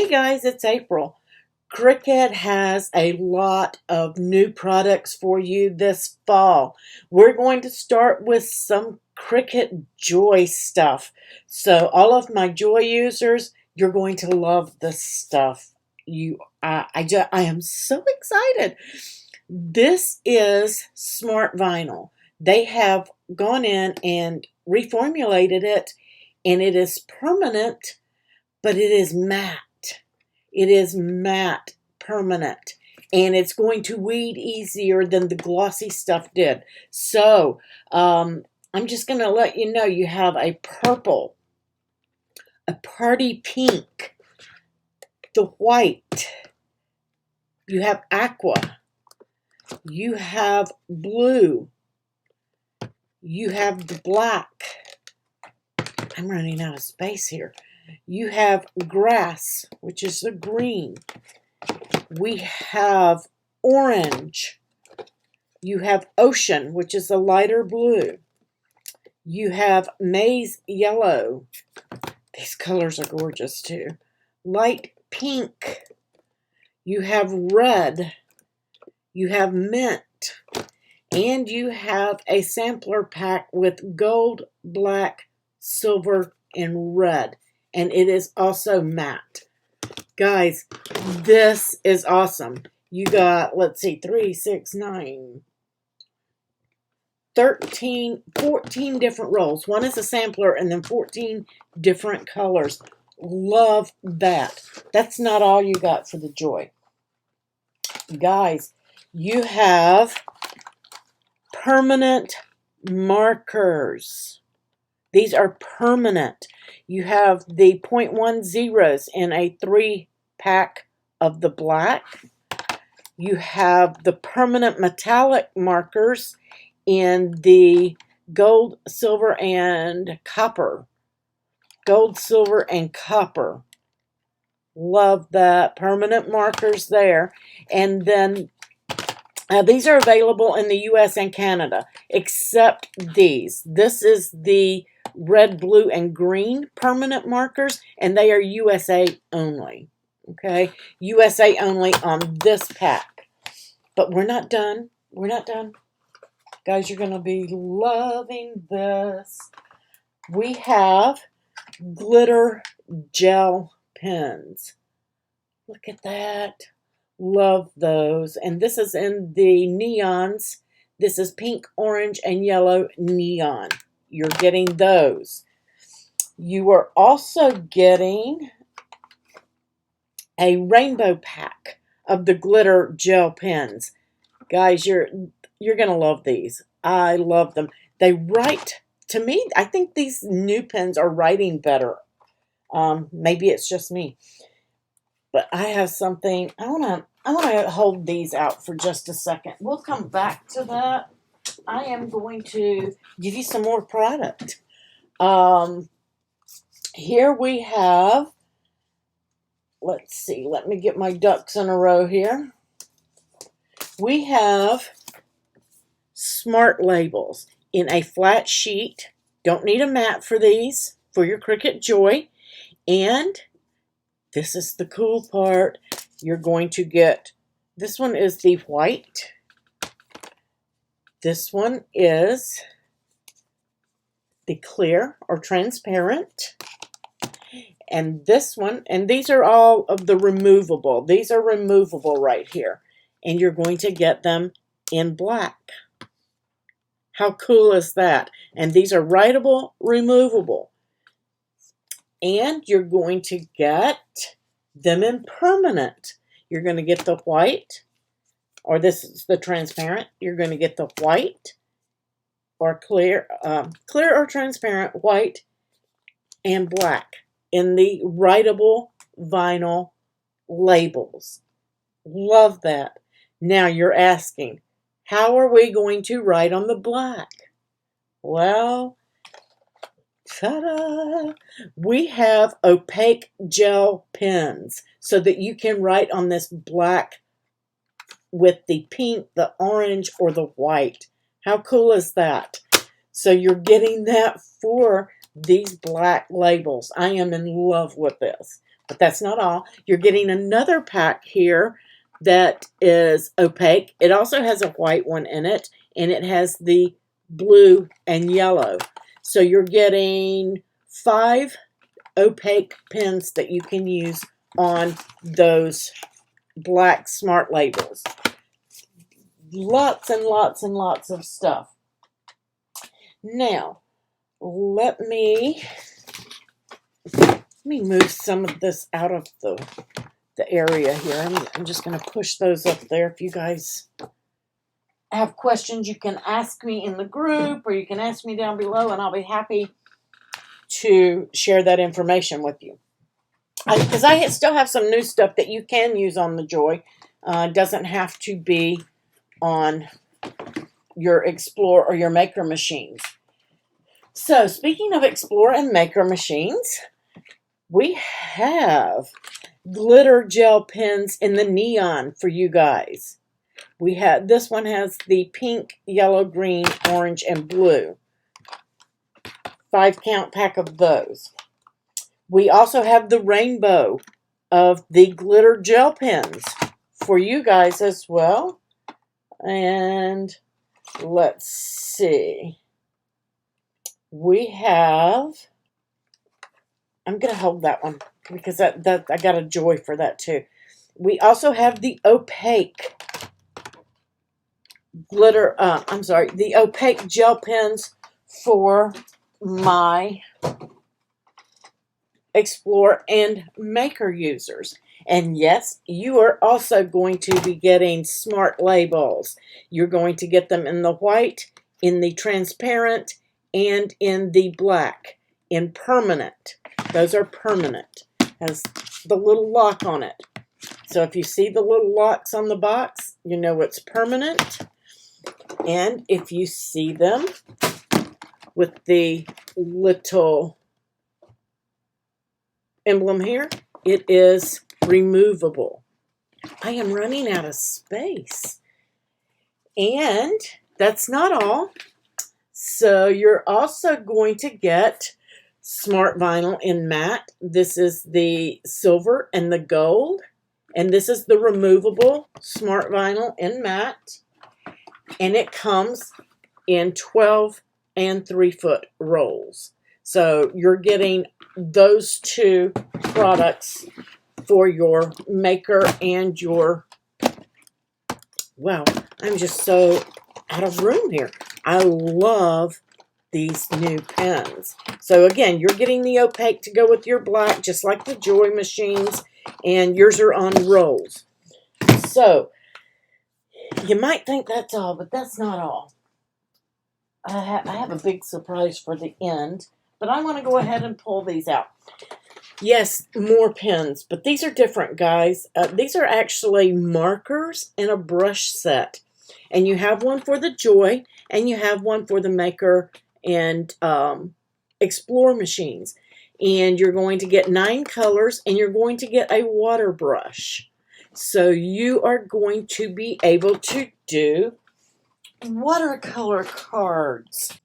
Hey guys, it's April. Cricut has a lot of new products for you this fall. We're going to start with some Cricut Joy stuff. So all of my Joy users, you're going to love this stuff. I am so excited. This is Smart Vinyl. They have gone in and reformulated it, and it is permanent, but it is matte. It is matte, permanent, and it's going to weed easier than the glossy stuff did. So I'm just going to let you know you have a purple, a party pink, the white, you have aqua, you have blue, you have the black. I'm running out of space here. You have grass, which is the green. We have orange. You have ocean, which is a lighter blue. You have maize yellow. These colors are gorgeous too. Light pink. You have red. You have mint. And you have a sampler pack with gold, black, silver, and red. And it is also matte. Guys, this is awesome. You got, let's see, 3, 6, 9, 13, 14 different rolls. One is a sampler and then 14 different colors. Love that. That's not all you got for the Joy. Guys, you have permanent markers. These are permanent. You have the 0.10s in a 3-pack of the black. You have the permanent metallic markers in the gold, silver, and copper. Gold, silver, and copper. Love that. Permanent markers there. And then these are available in the US and Canada, except these. This is the red, blue, and green permanent markers, and they are USA only. Okay, USA only on this pack. But we're not done. We're not done. Guys, you're going to be loving this. We have glitter gel pens. Look at that. Love those. And this is in the neons. This is pink, orange, and yellow neon. You're getting those. You are also getting a rainbow pack of the glitter gel pens. Guys, you're going to love these. I love them. They write, to me, I think these new pens are writing better. Maybe it's just me. But I have something, I want to hold these out for just a second. We'll come back to that. I am going to give you some more product. Here we have, let's see, let me get my ducks in a row here. We have smart labels in a flat sheet. Don't need a mat for these, for your Cricut Joy. And this is the cool part. You're going to get, this one is the white. This one is the clear or transparent. And this one, and these are all of the removable. These are removable right here. And you're going to get them in black. How cool is that? And these are writable, removable. And you're going to get them in permanent. You're going to get the white, or this is the transparent. You're going to get the white or clear or transparent, white and black in the writable vinyl labels. Love that. Now you're asking, how are we going to write on the black? Well, ta-da! We have opaque gel pens so that you can write on this black with the pink, the orange, or the white. How cool is that? So you're getting that for these black labels. I am in love with this. But that's not all. You're getting another pack here that is opaque. It also has a white one in it, and it has the blue and yellow. So you're getting 5 opaque pens that you can use on those black smart labels. Lots and lots and lots of stuff. Now, let me move some of this out of the area here. I'm just going to push those up there. If you guys have questions, you can ask me in the group, or you can ask me down below, and I'll be happy to share that information with you. Because I still have some new stuff that you can use on the Joy. Doesn't have to be on your Explore or your Maker machines. So, speaking of Explore and Maker machines, we have glitter gel pens in the neon for you guys. This one has the pink, yellow, green, orange, and blue. 5 count pack of those. We also have the rainbow of the glitter gel pens for you guys as well. And let's see. We have, I'm going to hold that one because that I got a Joy for that too. We also have the opaque the opaque gel pens for my Explore and Maker users. And yes, you are also going to be getting smart labels. You're going to get them in the white, in the transparent, and in the black, in permanent. Those are permanent. Has the little lock on it. So if you see the little locks on the box, you know it's permanent. And if you see them with the little emblem here, it is removable. I am running out of space. And that's not all. So you're also going to get smart vinyl in matte. This is the silver and the gold. And this is the removable smart vinyl in matte. And it comes in 12 and 3-foot rolls. So you're getting those 2 products for your Maker and your, wow, I'm just so out of room here. I love these new pens. So again, you're getting the opaque to go with your black, just like the Joy machines, and yours are on rolls. So you might think that's all, but that's not all. I have a big surprise for the end, but I want to go ahead and pull these out. Yes, more pens, but these are different, guys. These are actually markers and a brush set. And you have one for the Joy, and you have one for the Maker and Explore machines. And you're going to get 9 colors, and you're going to get a water brush. So you are going to be able to do watercolor cards.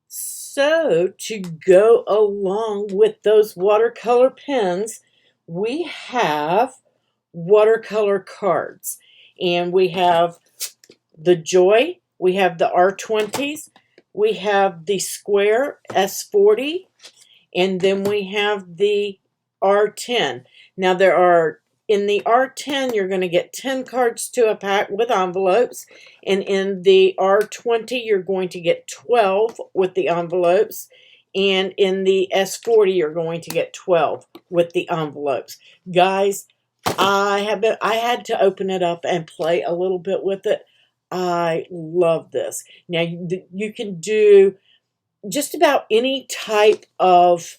So to go along with those watercolor pens, we have watercolor cards. And we have the Joy, we have the R20s, we have the square S40, and then we have the R10. Now there are, in the R10, you're going to get 10 cards to a pack with envelopes. And in the R20, you're going to get 12 with the envelopes. And in the S40, you're going to get 12 with the envelopes. Guys, I had to open it up and play a little bit with it. I love this. Now, you can do just about any type of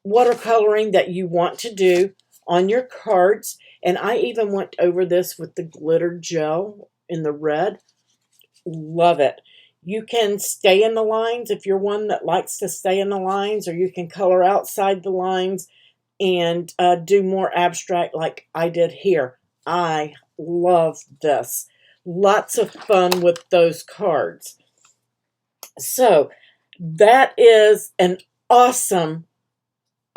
watercoloring that you want to do on your cards. And I even went over this with the glitter gel in the red. Love it. You can stay in the lines if you're one that likes to stay in the lines, or you can color outside the lines and do more abstract like I did here. I love this. Lots of fun with those cards. So that is an awesome,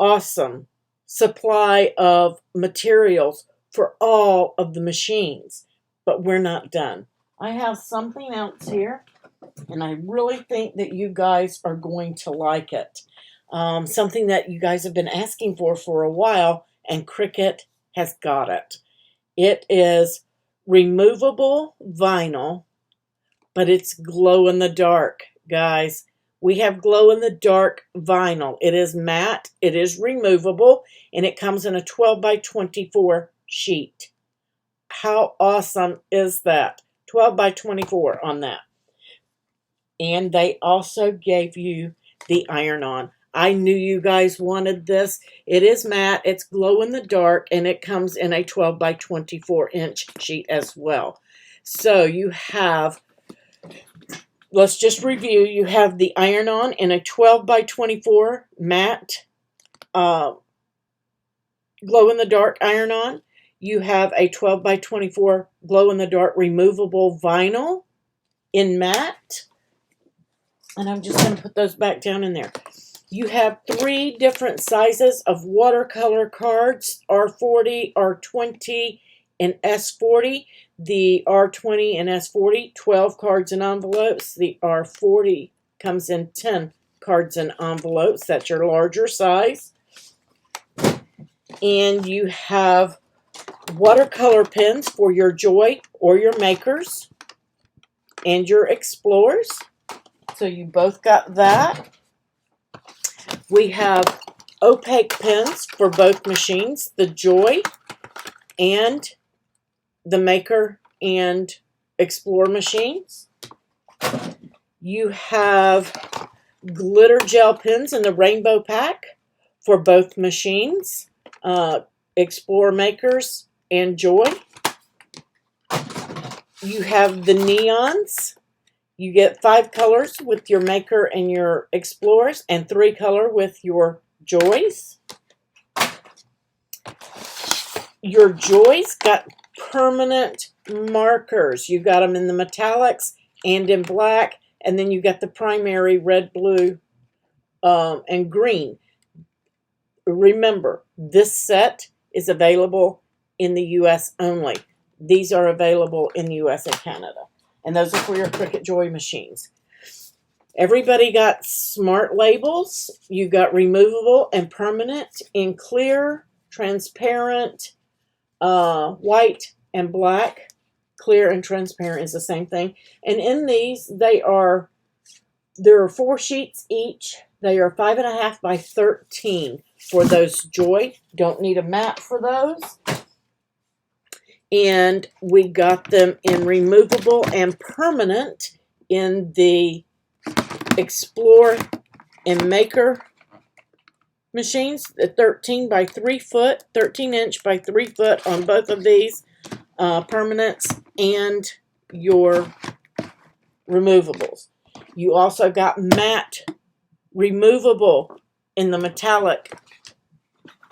awesome supply of materials for all of the machines. But we're not done. I have something else here, and I really think that you guys are going to like it. Something that you guys have been asking for a while, and Cricut has got it. It is removable vinyl, but it's glow-in-the-dark, guys. We have glow-in-the-dark vinyl. It is matte, it is removable, and it comes in a 12 by 24 sheet. How awesome is that? 12 by 24 on that. And they also gave you the iron-on. I knew you guys wanted this. It is matte, it's glow-in-the-dark, and it comes in a 12 by 24 inch sheet as well. So you have, let's just review. You have the iron-on in a 12 by 24 matte glow-in-the-dark iron-on. You have a 12 by 24 glow-in-the-dark removable vinyl in matte. And I'm just going to put those back down in there. You have 3 different sizes of watercolor cards, R40, R20, and S40. The R20 and S40, 12 cards and envelopes. The R40 comes in 10 cards and envelopes. That's your larger size. And you have watercolor pens for your Joy or your Makers and your Explorers. So you both got that. We have opaque pens for both machines, the Joy and the Maker and Explorer machines. You have glitter gel pens in the Rainbow Pack for both machines, Explorer, Makers, and Joy. You have the neons. You get 5 colors with your Maker and your Explorers, and 3 color with your Joys. Your Joys got permanent markers. You got them in the metallics and in black, and then you got the primary red, blue, and green. Remember, this set is available in the U.S. only. These are available in the U.S. and Canada. And those are for your Cricut Joy machines. Everybody got smart labels. You got removable and permanent in clear, transparent, white, and black. Clear and transparent is the same thing. And in these, there are 4 sheets each. They are 5.5 by 13 for those Joy. Don't need a mat for those. And we got them in removable and permanent in the Explorer and Maker machines. The 13 by 3 foot, 13 inch by 3 foot on both of these permanents and your removables. You also got matte removable in the metallic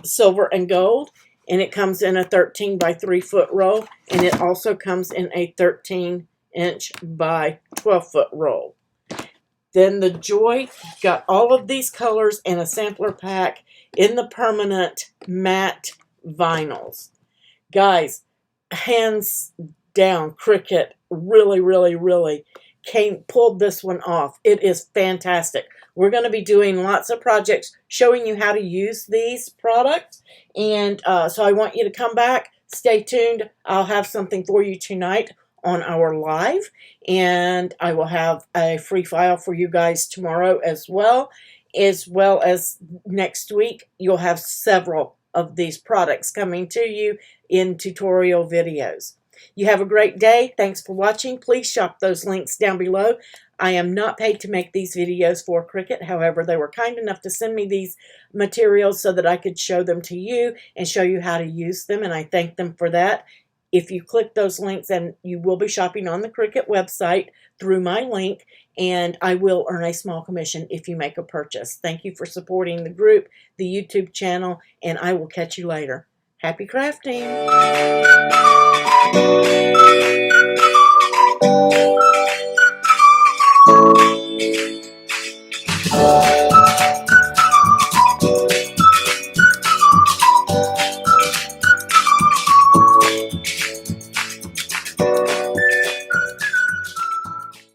silver and gold. And it comes in a 13 by 3 foot roll. And it also comes in a 13 inch by 12 foot roll. Then the Joy got all of these colors in a sampler pack in the permanent matte vinyls. Guys, hands down, Cricut really pulled this one off. It is fantastic. We're going to be doing lots of projects showing you how to use these products. And so I want you to come back. Stay tuned. I'll have something for you tonight on our live. And I will have a free file for you guys tomorrow as well as next week. You'll have several of these products coming to you in tutorial videos. You have a great day. Thanks for watching. Please shop those links down below. I am not paid to make these videos for Cricut. However, they were kind enough to send me these materials so that I could show them to you and show you how to use them, and I thank them for that. If you click those links, and you will be shopping on the Cricut website through my link, and I will earn a small commission if you make a purchase. Thank you for supporting the group, the YouTube channel, and I will catch you later. Happy crafting!